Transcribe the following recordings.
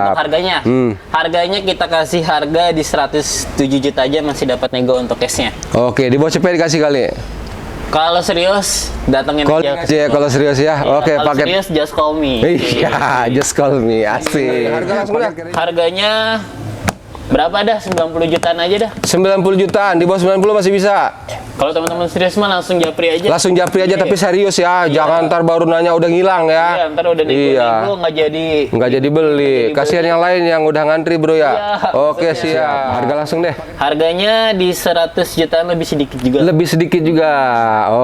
siap. Harganya, harganya kita kasih harga di 107 juta aja, masih dapat nego untuk cashnya. Oke, di bawah cepet dikasih kali. Kalau serius, datengin Call aja. aja ya, kalau serius ya. Iya, Oke, kalau paket. serius just call me. Iya, just call me. Asik. Harganya berapa dah? 90 jutaan aja dah. 90 jutaan, di bawah 90 masih bisa. Kalau teman-teman serius mah langsung japri aja. Langsung japri aja, tapi serius ya. Jangan ntar baru nanya udah ngilang ya. Iya, ntar udah nego-nego nggak jadi beli. Kasihan yang lain yang udah ngantri bro ya. Iya, Oke, siap. Harga langsung deh. Harganya di 100 jutaan, lebih sedikit juga. Lebih sedikit juga.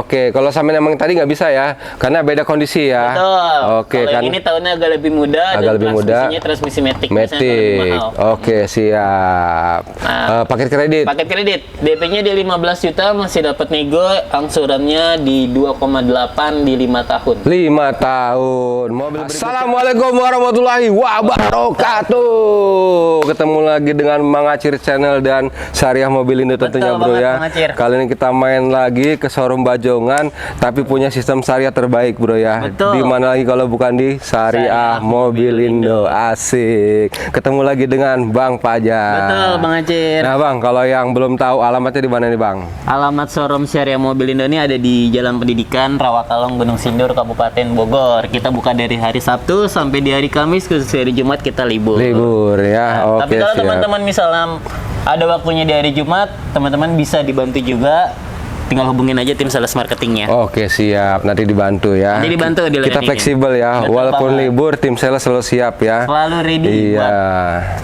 Oke, kalau sama emang tadi nggak bisa ya, karena beda kondisi ya. Betul. Oke Kalau kan. yang ini tahunnya agak lebih muda, Agak dan lebih muda. transmisinya transmisi matic. Biasanya lebih Matic. mahal. Oke, siap. Nah, Paket kredit. Paket kredit, DP-nya di 15 juta, masih dapat nego, angsurannya di 2,8 di 5 tahun. 5 tahun. Assalamualaikum warahmatullahi wabarakatuh. Ketemu lagi dengan Mang Acir Channel dan Syariah Mobil Indo tentunya Betul bro banget, ya. Mang Acir. Kali ini kita main lagi ke showroom Bajongan, tapi punya sistem syariah terbaik bro ya. Betul. Di mana lagi kalau bukan di Syariah Mobil Indo. Asik. Ketemu lagi dengan Bang Fajar. Betul, Bang Acir. Nah Bang, kalau yang belum tahu alamatnya di mana nih Bang? Alamat showroom Syariah Mobil Indo ini ada di Jalan Pendidikan, Rawakalong, Gunung Sindur, Kabupaten Bogor. Kita buka dari hari Sabtu sampai di hari Kamis, khusus hari Jumat kita libur. Libur ya. Nah, Oke, tapi kalau siap. teman-teman misalnya ada waktunya di hari Jumat, teman-teman bisa dibantu juga. Tinggal hubungin aja tim sales marketingnya. Oke, siap. Nanti dibantu ya. Nanti dibantu Kita dilayani. fleksibel ya. Betul Walaupun banget. libur, tim sales selalu siap ya. Selalu ready Iya. buat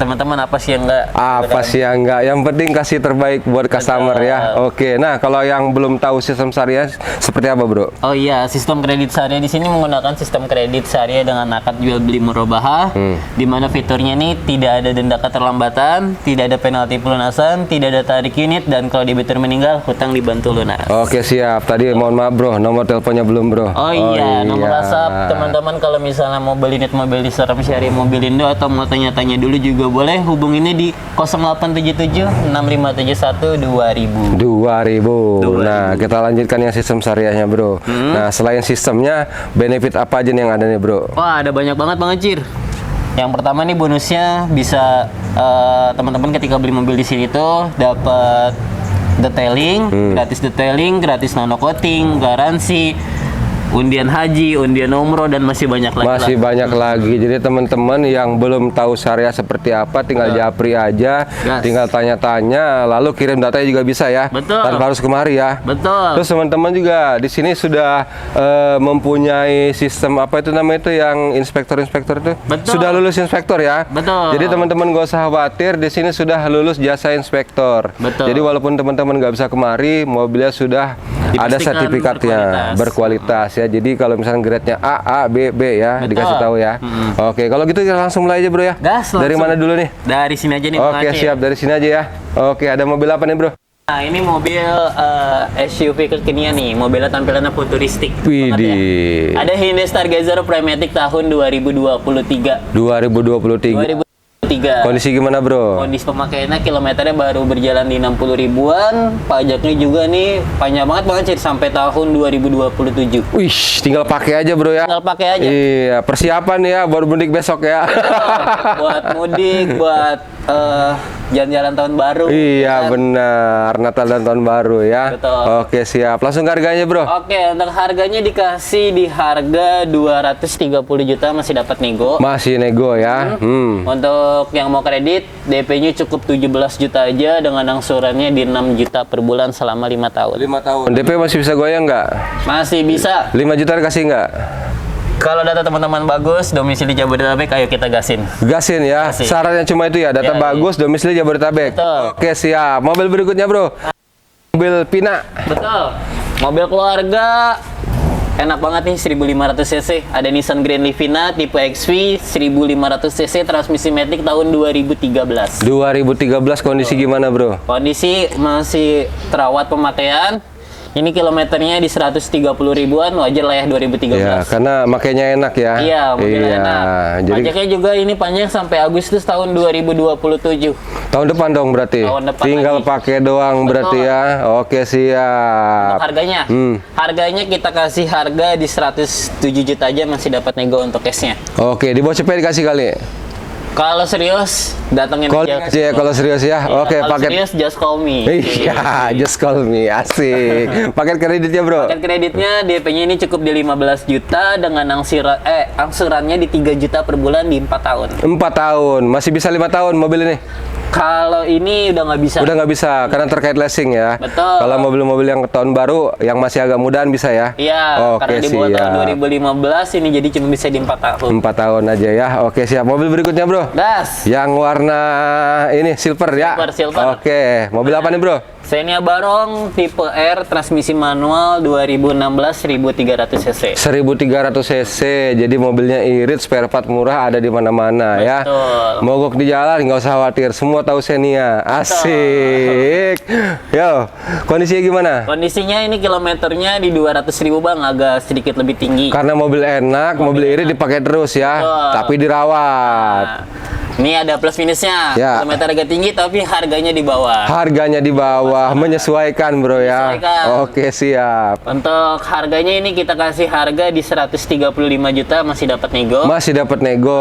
teman-teman, apa sih yang enggak. Apa sih yang enggak? Yang penting kasih terbaik buat customer ya. Oke. Nah, kalau yang belum tahu sistem syariah seperti apa, Bro? Oh iya, sistem kredit syariah di sini menggunakan sistem kredit syariah dengan akad jual beli murabahah, di mana fiturnya ini tidak ada denda keterlambatan, tidak ada penalti pelunasan, tidak ada tarik unit, dan kalau debitur meninggal, hutang dibantu lunas. Oke, siap. Tadi mohon maaf, Bro. Nomor teleponnya belum, Bro. Oh iya, nomor WhatsApp teman-teman kalau misalnya mau beli unit mobil di showroom Syariah Mobil Indo atau mau tanya-tanya dulu juga boleh, hubunginnya di 0877 6571 2000. 2000. Nah, kita lanjutkan yang sistem syariahnya, Bro. Nah, selain sistemnya, benefit apa aja nih yang ada nih, Bro? Wah, ada banyak banget Bang Acir. Yang pertama nih bonusnya bisa teman-teman ketika beli mobil di sini tuh dapat detailing, gratis nano coating, garansi, undian haji, undian umroh, dan masih banyak lagi. Masih banyak lagi. Jadi teman-teman yang belum tahu syariah seperti apa, tinggal japri aja, tinggal tanya-tanya, lalu kirim datanya juga bisa ya. Betul. Tanpa harus kemari ya. Betul. Terus teman-teman juga di sini sudah mempunyai sistem apa itu namanya itu yang inspektor-inspektor itu. Betul. Sudah lulus inspektor ya. Betul. Jadi teman-teman gak usah khawatir, di sini sudah lulus jasa inspektor. Betul. Jadi walaupun teman-teman nggak bisa kemari, mobilnya sudah ada Dipastikan sertifikatnya berkualitas ya. Jadi kalau misalnya grade-nya A, B, B ya, Betul. dikasih tahu ya. Oke, kalau gitu kita langsung mulai aja bro ya. Gas, dari langsung. mana dulu nih? Dari sini aja nih Bang Oke, Acir. siap, dari sini aja ya. Oke, ada mobil apa nih bro? Nah, ini mobil SUV kekinian nih, mobilnya tampilannya futuristik. Widih. banget ya. Ada Hyundai Stargazer Prematic tahun 2023. 2023. Kondisi gimana bro? Kondisi pemakaiannya kilometernya baru berjalan di 60 ribuan, pajaknya juga nih panjang banget Bang Acir sampai tahun 2027. Wih, tinggal pakai aja bro ya. Tinggal pakai aja. Iya, persiapan ya buat mudik besok ya. Buat mudik, buat jalan-jalan tahun baru. Iya benar, Natal dan tahun baru ya. Betul. Oke, siap. Langsung ke harganya bro. Oke, untuk harganya dikasih di harga 230 juta, masih dapat nego. Masih nego ya. Untuk yang mau kredit, DP-nya cukup 17 juta aja dengan angsurannya di 6 juta per bulan selama 5 tahun. 5 tahun. DP masih bisa goyang nggak? Masih bisa. 5 juta dikasih nggak? Kalau data teman-teman bagus, domisili Jabodetabek, ayo kita gasin. Gasin ya. Gasin. Syaratnya cuma itu ya, data Ya, bagus, domisili Jabodetabek. Betul. Oke, siap. Mobil berikutnya, Bro. Mobil Pina. Betul. Mobil keluarga enak banget nih, 1500 cc. Ada Nissan Grand Livina tipe XV 1500 cc, transmisi matic tahun 2013. 2013 kondisi gimana, Bro? Kondisi masih terawat pemakaian. Ini kilometernya di 130 ribuan, wajar lah ya 2013. Ya, karena makainya enak ya. Iya, mobilnya enak. Jadi Pajaknya juga ini panjang sampai Agustus tahun 2027. tahun depan dong berarti. Tahun depan Tinggal lagi. pakai doang berarti ya. Oke, siap. Harganya, harganya kita kasih harga di 107 juta aja, masih dapat nego untuk cashnya. Oke, di bawah cepet dikasih kali. Kalau serius, datengin Calling aja ya kalau serius ya. Iya, Oke, kalau paket. serius just call me. Iya, just call me. Asik. Paket kreditnya, Bro. Paket kreditnya DP-nya ini cukup di 15 juta dengan angsurannya di 3 juta per bulan di 4 tahun. 4 tahun. Masih bisa 5 tahun mobil ini? Kalau ini udah nggak bisa. Udah nggak bisa karena terkait leasing ya. Betul. Kalau mobil-mobil yang tahun baru yang masih agak mudaan bisa ya. Iya, Oke, karena di bawah tahun siap. 2015 ini jadi cuma bisa di 4 tahun. 4 tahun aja ya. Oke, siap. Mobil berikutnya, Bro. Das. Yang warna ini silver ya. Silver. Oke, mobil apa nih, Bro? Xenia Barong tipe R transmisi manual 2016 1300 cc. 1300 cc. Jadi mobilnya irit, spare part murah ada di mana-mana ya. Betul. Mogok di jalan nggak usah khawatir, semua tahu Xenia. Asik. Yo, kondisinya gimana? Kondisinya ini kilometernya di 200.000 Bang, agak sedikit lebih tinggi. Karena mobil enak, mobil irit dipakai terus ya, Betul. tapi dirawat. Nah, ini ada plus minusnya. Ya. Kilometer agak tinggi tapi harganya di bawah. Harganya di bawah, menyesuaikan bro ya. Menyesuaikan. Oke, siap. Untuk harganya ini kita kasih harga di 135 juta, masih dapat nego. Masih dapat nego.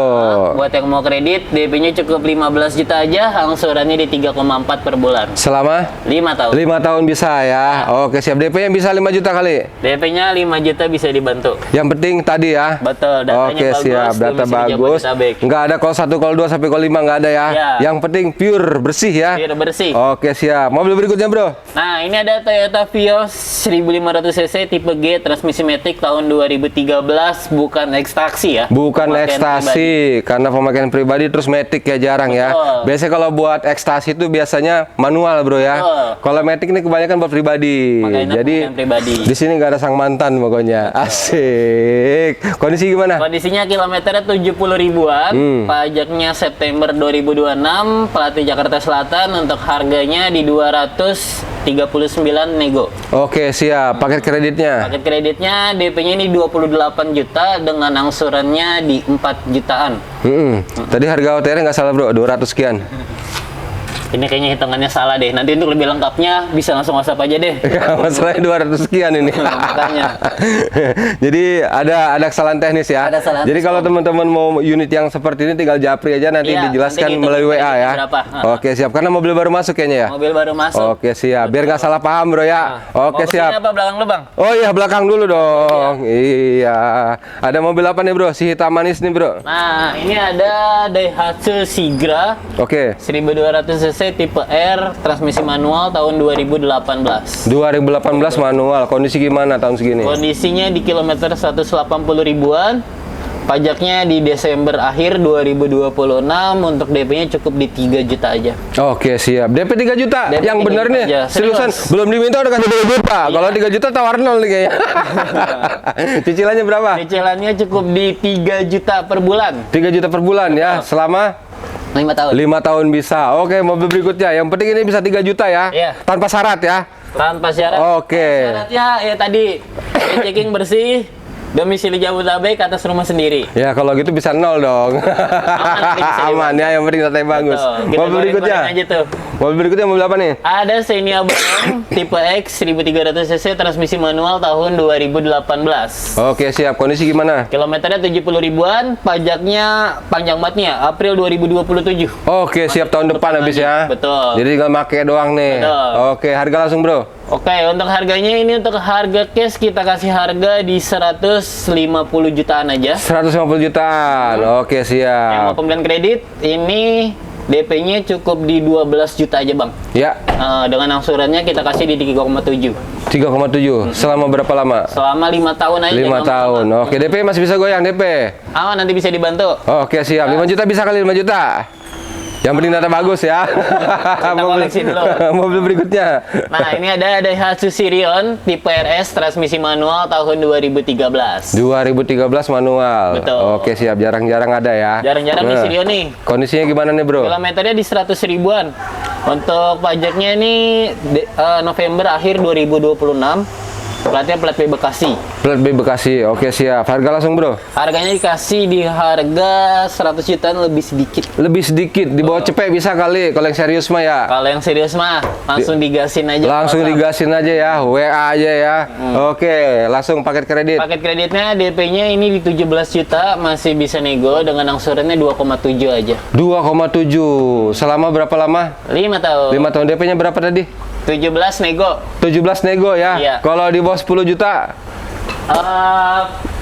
Buat yang mau kredit, DP-nya cukup 15 juta aja, angsurannya di 3,4 per bulan. Selama 5 tahun. 5 tahun bisa ya. Oke, siap. DP-nya bisa 5 juta kali. DP-nya 5 juta bisa dibantu. Yang penting tadi ya. Betul, datanya Oke, bagus. siap. Data domisili bagus. Jabodetabek. Nggak ada call 1, call 2 sampai call 5 nggak ada ya. Ya. Yang penting pure bersih ya. Biar bersih. Oke, siap. Mobil berikutnya, Bro. Nah, ini ada Toyota Vios 1500 cc tipe G transmisi matic tahun 2013, bukan ekstraksi ya. Bukan Pemakaian ekstasi, karena pemakaian pribadi terus matic ya jarang ya. Betul. Biasanya kalau buat ekstasi itu biasanya manual bro ya. Betul. Kalau matic ini kebanyakan buat pribadi. Makanya Jadi pemakaian pribadi. di sini nggak ada sang mantan pokoknya. Asik. Kondisi gimana? Kondisinya kilometernya 70 ribuan, pajaknya September 2026, pelatih Jakarta Selatan, untuk harganya di 239 nego. Oke siap. Paket kreditnya. Paket kreditnya DP-nya ini 28 juta dengan angsurannya di 4 jutaan. Tadi harga OTR nggak salah bro, 200 sekian. Ini kayaknya hitungannya salah deh. Nanti untuk lebih lengkapnya bisa langsung WhatsApp aja deh. Ya, masalahnya 200 sekian ini. Makanya. Jadi ada kesalahan teknis ya. Ada kesalahan Jadi kalau teman-teman mau unit yang seperti ini tinggal japri aja nanti Iya, dijelaskan nanti melalui WA ya. berapa. Oke, siap. Karena mobil baru masuk kayaknya ya. Mobil baru masuk. Oke, siap. Biar nggak salah paham, Bro ya. Mau Oke, kesini siap. apa belakang lu, Bang? Oh iya, belakang dulu dong. Iya. Ada mobil apa nih, Bro? Si hitam manis nih, Bro. Nah, ini ada Daihatsu Sigra Oke. 1200 cc tipe R transmisi manual tahun 2018. 2018 manual. Kondisi gimana tahun segini? Kondisinya di kilometer 180 ribuan. Pajaknya di Desember akhir 2026, untuk DP-nya cukup di 3 juta aja. Oke, siap. DP 3 juta. DP Yang 3 bener juta nih. aja. Seriusan, Serius. belum diminta udah kasih 3 juta. Kalau 3 juta tawar nol nih kayaknya. Cicilannya berapa? Cicilannya cukup di 3 juta per bulan. 3 juta per bulan ya. Selama 5 tahun. 5 tahun bisa. Oke, mobil berikutnya. Yang penting ini bisa 3 juta ya. Iya. Tanpa syarat ya. Tanpa syarat. Oke. Syaratnya ya tadi checking bersih, domisili Jabodetabek atas rumah sendiri. Ya kalau gitu bisa nol dong. Aman ya, yang penting datanya bagus. Betul. Kita Mobil berikutnya. goreng-goreng aja tuh. Mobil berikutnya mobil apa nih? Ada Xenia Barong tipe X 1300 cc transmisi manual tahun 2018. Oke, siap. Kondisi gimana? Kilometernya 70 ribuan, pajaknya panjang banget ya, April 2027. Oke, siap tahun depan habis ya. Betul. Jadi tinggal make doang nih. Betul. Oke, harga langsung, Bro. Oke, untuk harganya ini untuk harga cash kita kasih harga di 150 jutaan aja. 150 jutaan. Oke, Yang mau siap. pembelian kredit ini DP-nya cukup di 12 juta aja, Bang. Ya, Dengan angsurannya kita kasih di 3,7. 3,7. Selama berapa lama? Selama 5 tahun aja. 5 Bang. tahun. Oke, DP masih bisa goyang DP. Aman, nanti bisa dibantu. Oke, siap. 5 juta bisa kali 5 juta. Yang penting data bagus ya. koleksi dulu. Mobil berikutnya. Nah, ini ada Daihatsu Sirion tipe RS transmisi manual tahun 2013. 2013 manual. Betul. Oke, siap. Jarang-jarang ada ya. Jarang-jarang nih Nah, Sirion nih. Kondisinya gimana nih, Bro? Kilometernya di 100 ribuan. Untuk pajaknya ini November akhir 2026. Platnya plat B Bekasi. Plat B Bekasi. Oke, siap. Harga langsung, Bro. Harganya dikasih di harga 100 jutaan lebih sedikit. Lebih sedikit, di bawah cepet bisa kali kalau yang serius mah ya. Kalau yang serius mah langsung digasin aja. Langsung WhatsApp. digasin aja ya, WA aja ya. Oke, langsung paket kredit. Paket kreditnya DP-nya ini di 17 juta, masih bisa nego dengan angsurannya 2,7 aja. 2,7. Selama berapa lama? 5 tahun. 5 tahun. DP-nya berapa tadi? 17 nego. 17 nego ya. Iya. Kalau di bawah 10 juta,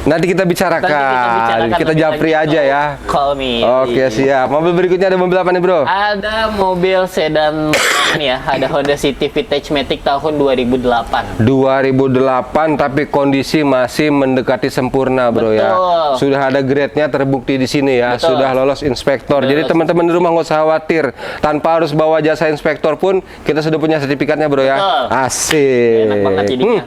nanti kita bicarakan. Kita lebih japri lanjut. aja ya. Call me. Oke, siap. Mobil berikutnya ada mobil apa nih, Bro? Ada mobil sedan ini ya, ada Honda City Vintage Matic tahun 2008. 2008 tapi kondisi masih mendekati sempurna, Bro. Ya. Betul. Sudah ada grade-nya terbukti di sini ya. Betul. Sudah lolos inspektor. Sudah Jadi lolos. teman-teman di rumah nggak usah khawatir. Tanpa harus bawa jasa inspektor pun kita sudah punya sertifikatnya, Bro ya. Betul. Asik. Enak banget jadinya.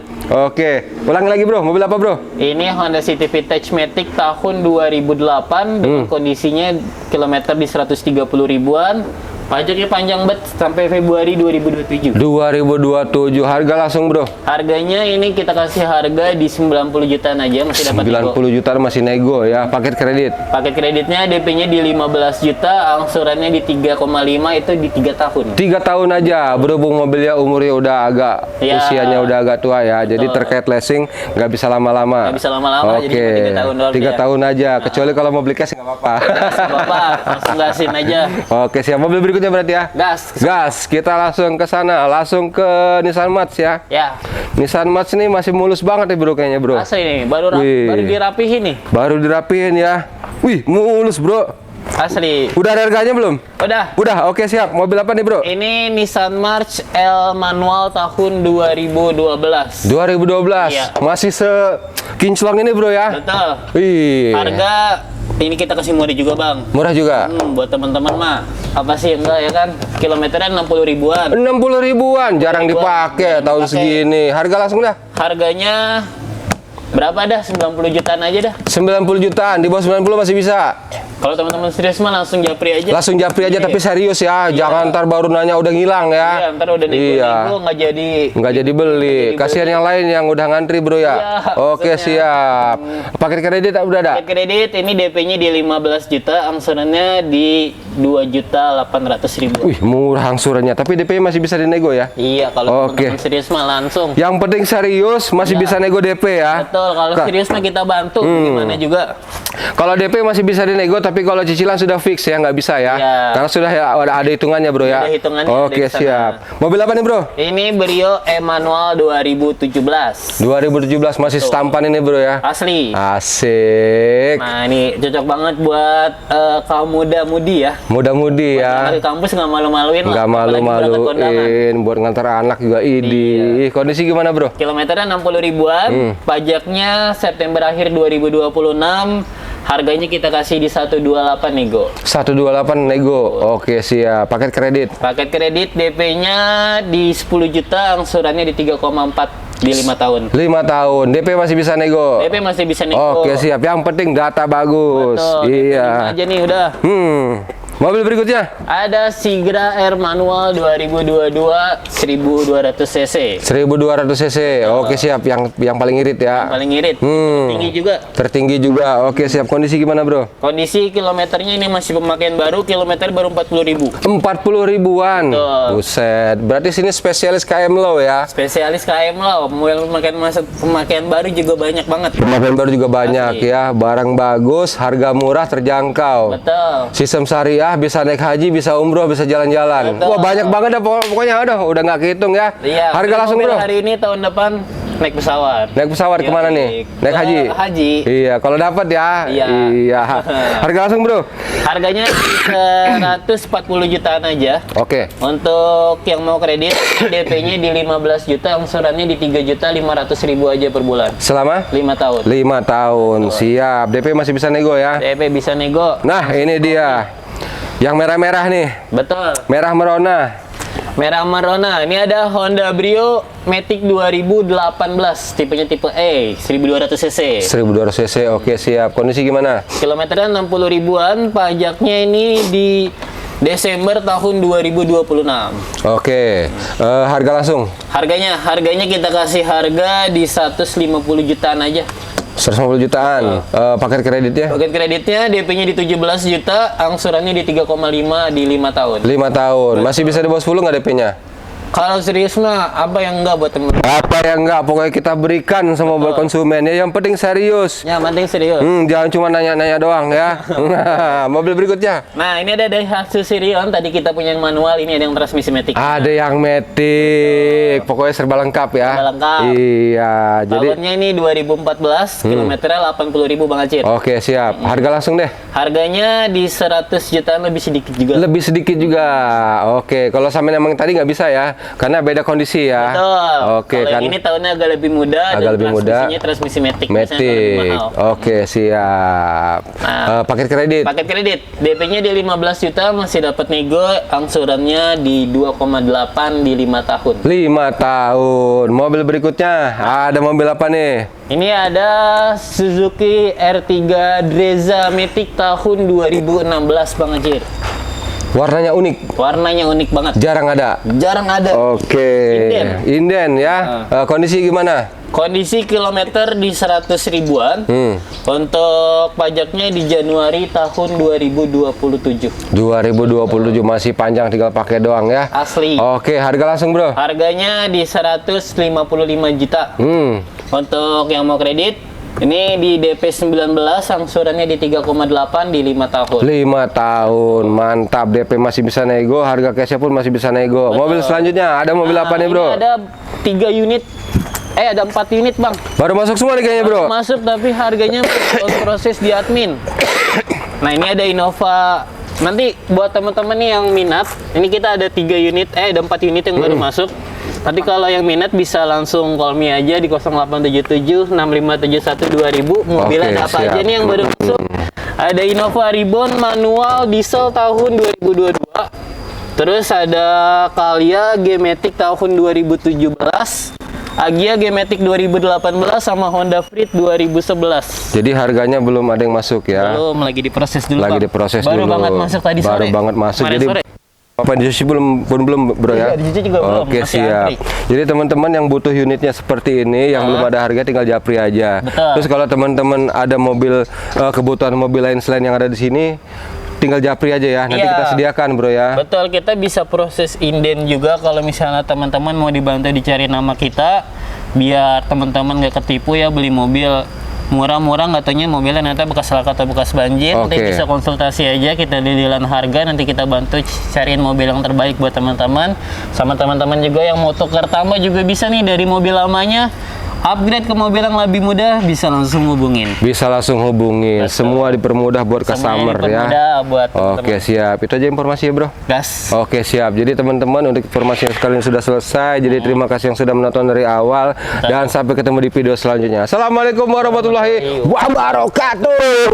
Oke. Ulangi lagi, Bro. Mobil apa, Bro? Ini Honda City Vintage Matic tahun 2008 dengan kondisinya kilometer di 130 ribuan. Pajaknya panjang banget sampai Februari 2027. 2027. Harga langsung, Bro. Harganya ini kita kasih harga di 90 jutaan aja, masih dapat nego. 90 juta masih nego ya. Paket kredit. Paket kreditnya DP-nya di 15 juta, angsurannya di 3,5 itu di 3 tahun. 3 tahun aja, berhubung mobilnya umurnya udah agak Ya. usianya udah agak tua ya. Jadi terkait leasing nggak bisa lama-lama. Nggak bisa lama-lama, jadi cuma 3 tahun doang 3 dia. tahun aja. Kecuali kalau mau beli cash nggak apa-apa. Bapak, langsung gasin aja. Oke, siap. Mobil berikutnya berarti ya. Gas. Gas, kita langsung ke sana, langsung ke Nissan March ya. Ya, Nissan March ini masih mulus banget ya, Bro, kayaknya, Bro. asli nih, baru Wih. baru dirapihin nih. Baru dirapiin ya. Wih, mulus, Bro. Asli. Udah ada harganya belum? Udah. Udah, oke siap. Mobil apa nih, Bro? Ini Nissan March L manual tahun 2012. 2012. Iya. Masih kinclong ini, Bro ya. Betul. Wih. Harga ini kita kasih murah juga, Bang. Murah juga. Buat teman-teman mah apa sih enggak ya kan? Kilometernya 60 ribuan. 60 ribuan, jarang dipakai tahun segini. Harga langsung dah. Harganya berapa dah? 90 jutaan aja dah. 90 jutaan, di bawah 90 masih bisa. Kalau teman-teman serius mah langsung japri aja. Langsung japri aja, tapi serius ya. Jangan ntar baru nanya udah ngilang ya. Iya, ntar udah nego-nego nggak jadi. Nggak jadi beli. Kasihan yang lain yang udah ngantri, Bro ya. Iya, Oke, maksudnya. siap. Paket kredit udah ada? Paket kredit ini DP-nya di 15 juta, angsurannya di 2.800.000. Wih, murah angsurannya. Tapi DP masih bisa dinego ya. Iya, kalau Oke. teman-teman serius mah langsung. Yang penting serius masih bisa nego DP ya. Betul, kalau serius mah kita bantu gimana juga. Kalau DP masih bisa dinego, tapi kalau cicilan sudah fix ya, nggak bisa ya. Iya. Karena sudah ada hitungannya, Bro ya. Ada hitungannya, Oke, ada di sana. siap. Mobil apa nih, Bro? Ini Brio e-manual 2017. 2017 masih stampan ini, Bro ya. Asli. Asik. Nah, ini cocok banget buat kaum muda-mudi ya. Mudah-mudi ya. Di kampus nggak malu-maluin lah. Nggak apalagi berangkat kondangan. malu-maluin buat ngantar anak juga. Idi. Kondisi gimana, Bro? Kilometernya 60 ribuan, pajaknya September akhir 2026. Harganya kita kasih di 128 nego. 128 nego. Oke, siap. Paket kredit. Paket kredit DP-nya di 10 juta, angsurannya di 3,4 di 5 tahun. 5 tahun. DP masih bisa nego. DP masih bisa nego. Oke, siap. Yang penting data bagus. Betul, DP Iya. 5 aja nih udah. Mobil berikutnya. Ada Sigra R manual 2022 1200 cc. 1200 cc. Oke, siap. Yang paling irit ya. Paling irit. Tinggi juga. Tertinggi juga. Oke, siap. Kondisi gimana, Bro? Kondisi kilometernya ini masih pemakaian baru, kilometer baru 40.000. 40 ribuan. Betul. Buset. Berarti sini spesialis KM Low ya. Spesialis KM lah, mobil pemakaian baru juga banyak banget. Pemakaian baru juga banyak Asli. ya. Barang bagus, harga murah, terjangkau. Betul. Sistem syariah, bisa naik haji, bisa umroh, bisa jalan-jalan. Betul. Wah, banyak banget dah pokoknya. Aduh, udah nggak kehitung ya. Iya. Harga beli langsung, mobil Bro. Hari ini tahun depan naik pesawat. Naik pesawat Yoi. kemana nih? Naik Ke haji? Haji. Iya, kalau dapat ya. Iya. Iya. Harga langsung, Bro. Harganya 140 jutaan aja. Oke. Untuk yang mau kredit, DP-nya di 15 juta, angsurannya di 3.500.000 aja per bulan. Selama 5 tahun. 5 tahun. Siap. DP masih bisa nego ya. DP bisa nego. Nah, ini dia. Yang merah-merah nih. Betul. Merah merona. Merah Marona. Ini ada Honda Brio Matic 2018, tipenya tipe E, 1200 cc. 1200 cc. Oke, siap. Kondisi gimana? Kilometernya 60 ribuan, pajaknya ini di Desember tahun 2026. Oke. Harga langsung Harganya kita kasih harga di 150 jutaan aja. 150 jutaan. Paket kreditnya? Paket kreditnya DP-nya di 17 juta, angsurannya di 3,5 di 5 tahun. 5 tahun. Masih bisa di bawah 10 nggak DP-nya? Kalau serius mah apa yang enggak buat temen? Apa yang enggak, pokoknya kita berikan sama buat konsumen ya. Yang penting serius. Ya, penting serius. Jangan cuma nanya-nanya doang ya. Nah, mobil berikutnya. Nah, ini ada Daihatsu Sirion. Tadi kita punya yang manual, ini ada yang transmisi matic. Ada yang matic. Pokoknya serba lengkap ya. Serba lengkap. Iya, jadi Tahunnya ini 2014, kilometernya 80.000 Bang Acir. oke, siap. Harga langsung deh. Harganya di 100 jutaan lebih sedikit juga. Lebih sedikit juga. Oke, kalau sama yang tadi nggak bisa ya, karena beda kondisi ya. Betul. Oke Kalau kan. yang ini tahunnya agak lebih muda Agak dan lebih muda. transmisinya transmisi matic. Biasanya tahun lebih Matic. mahal. Oke, siap. Nah. Paket kredit. Paket kredit, DP-nya di 15 juta, masih dapat nego, angsurannya di 2,8 di 5 tahun. 5 tahun. Mobil berikutnya, ada mobil apa nih? Ini ada Suzuki R3 Brezza Matic tahun 2016 Bang Acir. Warnanya unik, Warnanya unik banget. jarang ada. Jarang ada. Oke. Inden ya. Kondisi gimana? Kondisi kilometer di 100 ribuan. Untuk pajaknya di Januari tahun 2027. 2027 masih panjang, tinggal pakai doang ya. Asli. Oke, harga langsung bro. Harganya di 155 juta. Untuk yang mau kredit, ini di DP 19, angsurannya di 3,8 di 5 tahun. 5 tahun, mantap. DP masih bisa nego, harga cashnya pun masih bisa nego. Betul. Mobil selanjutnya, ada mobil apa nih bro? Ini ada 3 unit. Ada 4 unit Bang. Baru masuk semua nih kayaknya bro. Masuk tapi harganya on proses di admin. Nah, ini ada Innova. Nanti buat teman-teman nih yang minat, ini kita ada 3 unit, ada 4 unit yang baru masuk. Nanti kalau yang minat bisa langsung call me aja di 0877 6571 2000. Mobilnya Oke, ada apa siap. aja nih yang baru masuk? Ada Innova Reborn manual diesel tahun 2022. Terus ada Calya G-Matic tahun 2017. Agya G-Matic 2018 sama Honda Freed 2011. Jadi harganya belum ada yang masuk ya. Belum, lagi diproses dulu. Lagi Bang. diproses Baru dulu. banget masuk tadi sore. Baru banget masuk. Kemarin Jadi sore. apa dicuci belum bro ya? Iya, dicuci juga belum, Oke, masih siap. antri. Jadi teman-teman yang butuh unitnya seperti ini, yang belum ada harga tinggal japri aja. Betul. Terus kalau teman-teman ada mobil kebutuhan mobil lain selain yang ada di sini, tinggal japri aja ya. Nanti Iya. kita sediakan bro ya. Betul, kita bisa proses inden juga kalau misalnya teman-teman mau dibantu dicari nama kita, biar teman-teman nggak ketipu ya beli mobil murah-murah, nggak taunya mobilnya nanti bekas laka atau bekas banjir. Nanti Oke. bisa konsultasi aja, kita dealan harga, nanti kita bantu cariin mobil yang terbaik buat teman-teman. Sama teman-teman juga yang mau tukar tambah juga bisa nih, dari mobil lamanya upgrade ke mobil yang lebih mudah, bisa langsung hubungin. Bisa langsung hubungin. Semua dipermudah buat customer ya. Dipermudah buat Oke, siap. Itu aja informasi ya bro. gas. Oke, siap. Jadi teman-teman, untuk informasi yang sekalian sudah selesai. Jadi terima kasih yang sudah menonton dari awal, dan sampai ketemu di video selanjutnya. Assalamualaikum warahmatullahi wabarakatuh.